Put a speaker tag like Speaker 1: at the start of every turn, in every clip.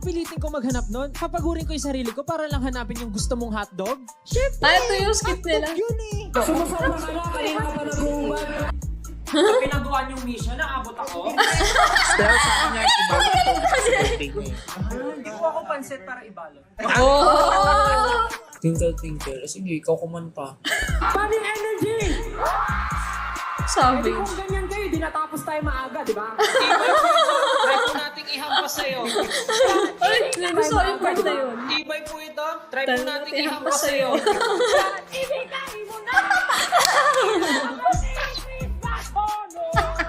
Speaker 1: pipilitin ko maghanap nun? Papagurin ko yung sarili ko para lang hanapin yung gusto mong hotdog?
Speaker 2: Ay, ito yung skip nila.
Speaker 1: Yun eh!
Speaker 3: Sumusama ka na, kanina ka pa nag-uumbat.
Speaker 1: Pinagawa niyong mission, naabot ako.
Speaker 4: Pero sa kanya, ibalot ko.
Speaker 1: Hindi ko ako pansit para ibalot.
Speaker 2: Oh!
Speaker 4: Twinkle, twinkle. Sige, ikaw kumanta.
Speaker 3: Daming energy!
Speaker 2: Sabi.
Speaker 3: Kung ganyan kayo, di natapos tayo maaga, di ba?
Speaker 1: Try po nating ihampas sa'yo.
Speaker 2: Ay, gusto ko yung part na yun.
Speaker 1: Tibay po ito. Try po nating ihampas sa'yo.
Speaker 3: Ibigay mo na!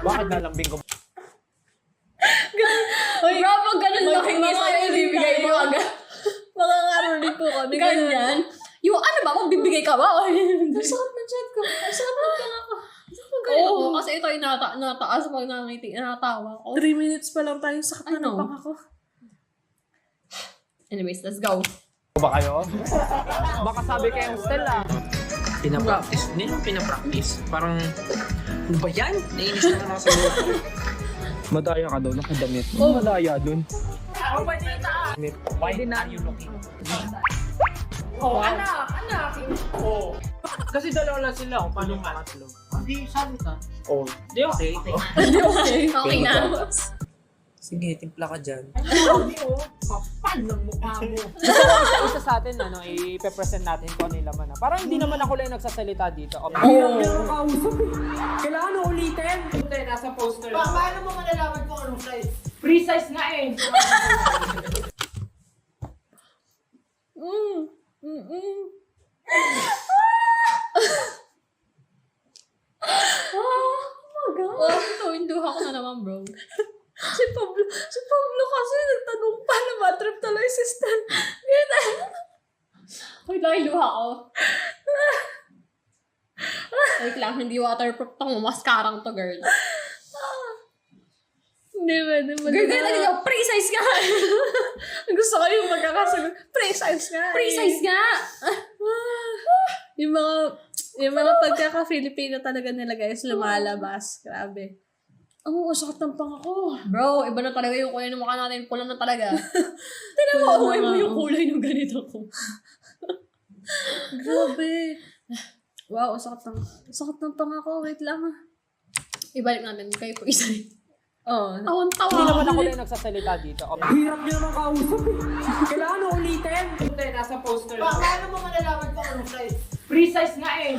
Speaker 1: Bakit nalambing ko?
Speaker 2: Uy, bro, pag ganun laking isa yung ibibigay mo agad. Makakaroon ko kami. Ganyan. Yung ano ba, magbibigay ka ba? Sakit na chat ko. Sakit na ka ako. Oo, kasi ito yung nataas pag natawa ko.
Speaker 5: 3 minutes pa lang tayo, sakit na ng pang ako.
Speaker 2: Anyways, let's go.
Speaker 1: Ba kayo? Baka sabi kayong Stella.
Speaker 4: Pinapractice. Hindi naman pinapractice. Parang, ano ba yan? Nainis na naman sa loob.
Speaker 1: Madaya ka daw, nakadamit.
Speaker 2: Oh.
Speaker 1: Madaya dun.
Speaker 4: Why are you looking?
Speaker 3: Oh, anak!
Speaker 1: Oo. Kasi dalawa lang sila. Paano pangatlo?
Speaker 4: Hindi, sabi ka.
Speaker 1: Oo. Di okay.
Speaker 2: Okay na.
Speaker 4: Sige, timpla ka dyan.
Speaker 3: Kapal ng mukha mo.
Speaker 1: Isa sa atin, i-present natin kung ano yung laman. Parang hindi naman ako lang nagsasalita dito. Okay.
Speaker 3: Hirap niya ang kausap eh. Kailangan na ulitin.
Speaker 1: Nasa poster.
Speaker 3: Paano mo malalaman kung anong size? Free size nga eh.
Speaker 2: Oh my God. Ito, hinduha ko na naman, bro. Si Pablo kasi nagtanong pa na bad trip talaga si Stan. Uy, dahil luha ko. Wait lang, hindi waterproof tong mascarang to, girl.
Speaker 5: Hindi ba?
Speaker 2: Girl, ganyan pre-size ka!
Speaker 5: Gusto ko yung magkakasagot. Precise nga.
Speaker 2: Pre-size nga!
Speaker 5: Yung mga pagkaka-Filipino talaga nila guys, lumalabas. Grabe. Oo, sakit ng pang ako.
Speaker 2: Bro, iba na talaga yung kulay ng mukha natin. Pula na talaga. Tignan mo, amoy mo yung kulay ng ganito ko.
Speaker 5: Grabe. Wow, sakit ng pang ako. Wait lang ah.
Speaker 2: Ibalik natin kayo po isa.
Speaker 5: Oh,
Speaker 2: Tawan-tawa.
Speaker 1: Hindi naman ako lang nagsasalita dito. Okay.
Speaker 3: Hirap niya naman kausap eh. Kailangan na ulitin.
Speaker 1: Nasa poster.
Speaker 3: Paano mo malalaman kung anong size? Free size nga eh.